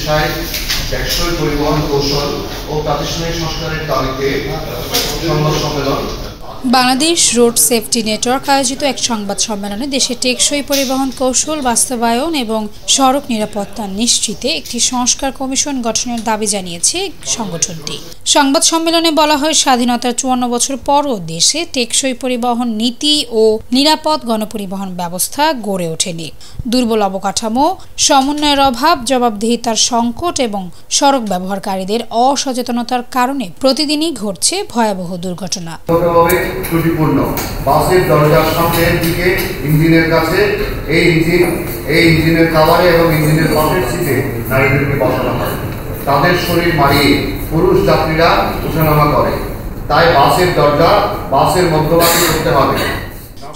পেশায় টেকসই পরিবহন কৌশল ও প্রাতিষ্ঠানিক সংস্কারের দাবিতে সংবাদ সম্মেলন। বাংলাদেশ রোড সেফটি নেটওয়ার্ক আয়োজিত এক সংবাদ সম্মেলনে দেশে টেকসই পরিবহন কৌশল বাস্তবায়ন এবং সড়ক নিরাপত্তা নিশ্চিতে একটি সংস্কার কমিশন গঠনের দাবি জানিয়েছে সংগঠনটি। সংবাদ সম্মেলনে বলা হয়, স্বাধীনতার ৫৪ বছর পরও দেশে টেকসই পরিবহন নীতি ও নিরাপদ গণপরিবহন ব্যবস্থা গড়ে ওঠেনি। দুর্বল অবকাঠামো, সমন্বয়ের অভাব, জবাবদিহিতার সংকট এবং সড়ক ব্যবহারকারীদের অসচেতনতার কারণে প্রতিদিনই ঘটছে ভয়াবহ দুর্ঘটনা। ত্রুটিপূর্ণ বাসের দরজার সামনের দিকে ইঞ্জিনের কাছে এই ইঞ্জিনের কাভারে এবং ইঞ্জিনের পাশের সিটে নারীদেরকে বসানো হয়। তাদের শরীর মারিয়ে পুরুষ যাত্রীরা ওঠানামা করে, তাই বাসের দরজা বাসের মধ্যভাগে করতে হবে।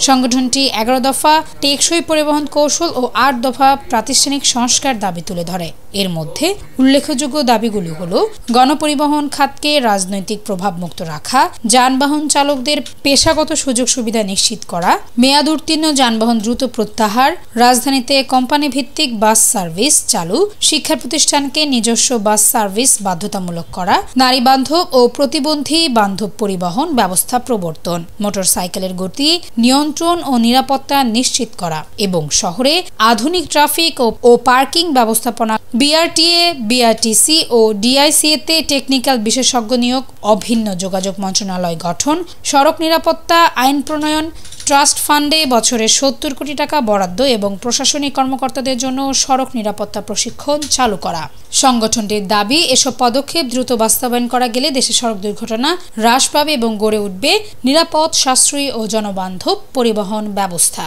সংগঠনটি ১১ দফা টেকসই পরিবহন কৌশল ও ৮ দফা প্রাতিষ্ঠানিক সংস্কার দাবি তুলে ধরে। এর মধ্যে উল্লেখযোগ্য দাবিগুলো হলো গণপরিবহন খাতকে রাজনৈতিক প্রভাব মুক্ত রাখা, যানবাহন চালকদের পেশাগত সুযোগ সুবিধা নিশ্চিত করা, মেয়াদ উত্তীর্ণ যানবাহন দ্রুত প্রত্যাহার, রাজধানীতে কোম্পানি ভিত্তিক বাস সার্ভিস চালু, শিক্ষা প্রতিষ্ঠানকে নিজস্ব বাস সার্ভিস বাধ্যতামূলক করা, নারী বান্ধব ও প্রতিবন্ধী বান্ধব পরিবহন ব্যবস্থা প্রবর্তন, মোটরসাইকেলের গতি নিয়ন্ত্রণ ও নিরাপত্তা নিশ্চিত করা এবং শহরে আধুনিক ট্রাফিক ও পার্কিং ব্যবস্থাপনা, বিআরটিএ, বিআরটিসি ও ডিআইসিএতে টেকনিক্যাল বিশেষজ্ঞ নিয়োগ, অভিন্ন যোগাযোগ মন্ত্রণালয় গঠন, সড়ক নিরাপত্তা আইন প্রণয়ন, ট্রাস্ট ফান্ডে বছরে ৭০ কোটি টাকা বরাদ্দ এবং প্রশাসনিক কর্মকর্তাদের জন্য সড়ক নিরাপত্তা প্রশিক্ষণ চালু করা। সংগঠনটির দাবি, এসব পদক্ষেপ দ্রুত বাস্তবায়ন করা গেলে দেশে সড়ক দুর্ঘটনা হ্রাস পাবে এবং গড়ে উঠবে নিরাপদ, সাশ্রয়ী ও জনবান্ধব পরিবহন ব্যবস্থা।